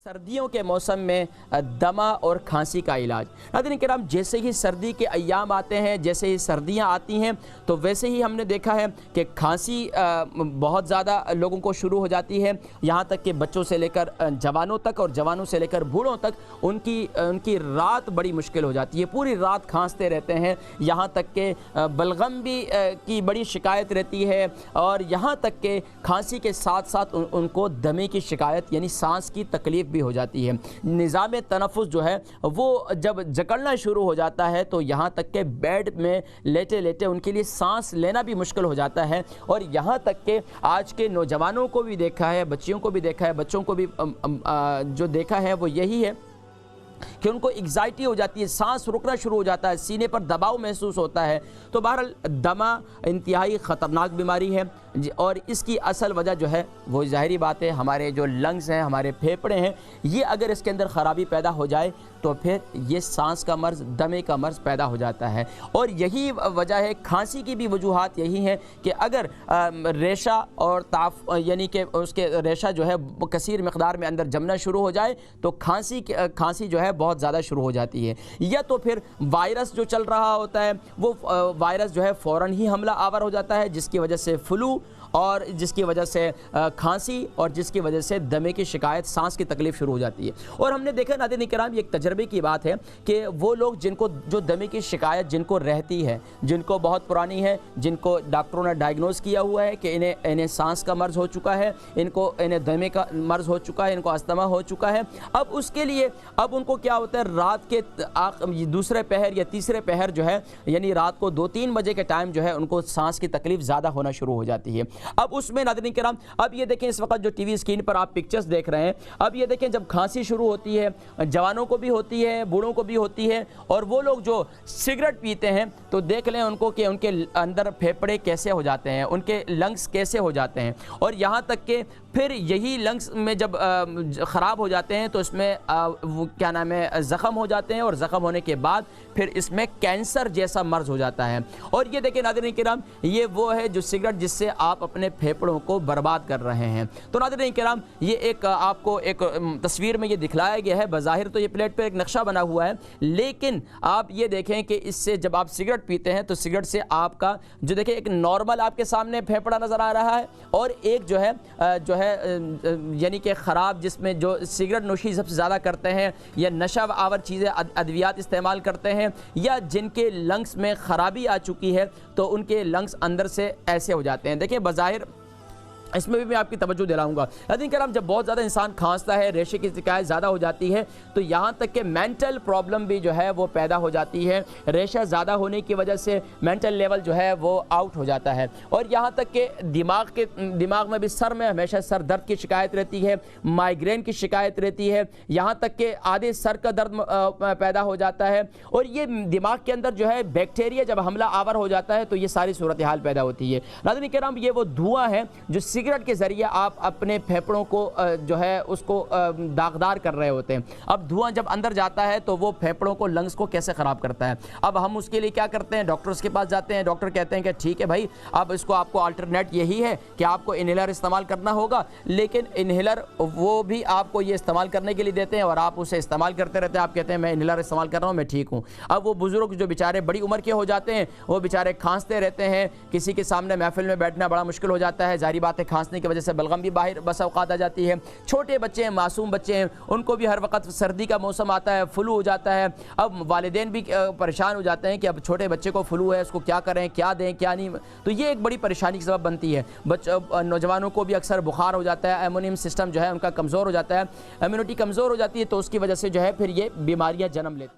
सर्दियों के मौसम में दमा और खांसी का इलाज। नाज़रीन किराम, जैसे ही सर्दी के अय्याम आते हैं, जैसे ही सर्दियां आती हैं, तो वैसे ही हमने देखा है कि खांसी बहुत ज़्यादा लोगों को शुरू हो जाती है। यहाँ तक कि बच्चों से लेकर जवानों तक और जवानों से लेकर बूढ़ों तक उनकी रात बड़ी मुश्किल हो जाती है। पूरी रात खांसते रहते हैं। यहाँ तक कि बलगम भी की बड़ी शिकायत रहती है और यहाँ तक कि खांसी के साथ साथ उनको दमे की शिकायत यानी सांस की तकलीफ़ भी हो जाती है। निज़ाम तनफ़ुस जो है वो जब जकड़ना शुरू हो जाता है तो यहाँ तक के बेड में लेटे लेटे उनके लिए सांस लेना भी मुश्किल हो जाता है। और यहाँ तक के आज के नौजवानों को भी देखा है, बच्चियों को भी देखा है, बच्चों को भी जो देखा है वो यही है कि उनको एग्जाइटी हो जाती है, सांस रुकना शुरू हो जाता है, सीने पर दबाव महसूस होता है। तो बहरहाल दमा इंतहाई ख़तरनाक बीमारी है और इसकी असल वजह जो है वो ज़ाहिरी बात है हमारे जो लंग्स हैं, हमारे फेफड़े हैं, ये अगर इसके अंदर ख़राबी पैदा हो जाए तो फिर ये सांस का मर्ज़, दमे का मर्ज़ पैदा हो जाता है। और यही वजह है, खांसी की भी वजूहात यही हैं कि अगर रेशा और ताफ यानी कि उसके रेशा जो है कसीर मकदार में अंदर जमना शुरू हो जाए तो खांसी जो है बहुत ज़्यादा शुरू हो जाती है। या तो फिर वायरस जो चल रहा होता है वो वायरस जो है फ़ौरन ही हमला आवर हो जाता है, जिसकी वजह से फ्लू और जिसकी वजह से खांसी और जिसकी वजह से दमे की शिकायत, सांस की तकलीफ़ शुरू हो जाती है। और हमने देखा नाज़रीन किराम, ये एक तजर्बे की बात है कि वो लोग जिनको जो दमे की शिकायत जिनको रहती है, जिनको बहुत पुरानी है, जिनको डॉक्टरों ने डायग्नोज़ किया हुआ है कि इन्हें सांस का मर्ज़ हो चुका है, इन्हें दमे का मर्ज़ हो चुका है, इनको अस्थमा हो चुका है, अब उसके लिए अब उनको क्या होता है, रात के दूसरे पहर या तीसरे पहर जो है यानी रात को 2-3 बजे के टाइम जो है उनको सांस की तकलीफ़ ज़्यादा होना शुरू हो जाती है। अब उसमें नाज़रीन किराम, अब ये देखें इस वक्त जो टीवी स्क्रीन पर आप पिक्चर्स देख रहे हैं, अब ये देखें जब खांसी शुरू होती है, जवानों को भी होती है, बूढ़ों को भी होती है, और वो लोग जो सिगरेट पीते हैं तो देख लें उनको कि उनके अंदर फेफड़े कैसे हो जाते हैं, उनके लंग्स कैसे हो जाते हैं। और यहाँ तक कि फिर यही लंग्स में जब ख़राब हो जाते हैं तो इसमें वो क्या नाम है, ज़ख़म हो जाते हैं, और ज़ख़म होने के बाद फिर इसमें कैंसर जैसा मर्ज़ हो जाता है। और ये देखिए नाज़रीन किराम, ये वो है जो सिगरेट जिससे आप अपने फेफड़ों को बर्बाद कर रहे हैं। तो नाज़रीन किराम, ये एक आपको एक तस्वीर में ये दिखलाया गया है, बज़ाहिर तो ये प्लेट पर एक नक्शा बना हुआ है, लेकिन आप ये देखें कि इससे जब आप सिगरेट पीते हैं तो सिगरेट से आपका जो देखिए एक नॉर्मल आपके सामने फेफड़ा नज़र आ रहा है, और एक जो है यानी कि ख़राब, जिसमें जो सिगरेट नोशी सबसे ज़्यादा करते हैं या नशा आवर चीज़ें अद्वियात इस्तेमाल करते हैं, या जिनके लंग्स में ख़राबी आ चुकी है तो उनके लंग्स अंदर से ऐसे हो जाते हैं। देखिए बज़ाहिर इसमें भी मैं आपकी तवज्जो दिलाऊंगा। नाज़रीन किराम, जब बहुत ज़्यादा इंसान खांसता है, रेशे की शिकायत ज़्यादा हो जाती है, तो यहाँ तक कि मेंटल प्रॉब्लम भी जो है वो पैदा हो जाती है। रेशा ज़्यादा होने की वजह से मेंटल लेवल जो है वो आउट हो जाता है। और यहाँ तक कि दिमाग में भी, सर में हमेशा सर दर्द की शिकायत रहती है, माइग्रेन की शिकायत रहती है, यहाँ तक कि आधे सर का दर्द पैदा हो जाता है। और ये दिमाग के अंदर जो है बैक्टीरिया जब हमला आवर हो जाता है तो ये सारी सूरत हाल पैदा होती है। नाज़रीन किराम, ये वो धुआं है जो सिगरेट के ज़रिए आप अपने फेफड़ों को जो है उसको दागदार कर रहे होते हैं। अब धुआं जब अंदर जाता है तो वो फेफड़ों को, लंग्स को कैसे ख़राब करता है। अब हम उसके लिए क्या करते हैं, डॉक्टर्स के पास जाते हैं, डॉक्टर कहते हैं कि ठीक है भाई, अब इसको आपको अल्टरनेट यही है कि आपको इनहेलर इस्तेमाल करना होगा, लेकिन इनहेलर वो भी आपको ये इस्तेमाल करने के लिए देते हैं और आप उसे इस्तेमाल करते रहते हैं। आप कहते हैं मैं इनहेलर इस्तेमाल कर रहा हूँ, मैं ठीक हूँ। अब वो बुज़ुर्ग जो बेचारे बड़ी उम्र के हो जाते हैं, वो बेचारे खांसते रहते हैं, किसी के सामने महफिल में बैठना बड़ा मुश्किल हो जाता है। जारी बात है, खांसने की वजह से बलगम भी बाहर बस औकात आ जाती है। छोटे बच्चे हैं, मासूम बच्चे हैं, उनको भी हर वक्त सर्दी का मौसम आता है, फ्लू हो जाता है। अब वालिदैन भी परेशान हो जाते हैं कि अब छोटे बच्चे को फ्लू है, उसको क्या करें, क्या दें, क्या नहीं। तो ये एक बड़ी परेशानी की सबब बनती है। नौजवानों को भी अक्सर बुखार हो जाता है, इम्यून सिस्टम जो है उनका कमज़ोर हो जाता है, इम्यूनिटी कमज़ोर हो जाती है, तो उसकी वजह से जो है फिर ये बीमारियाँ जन्म लेती हैं।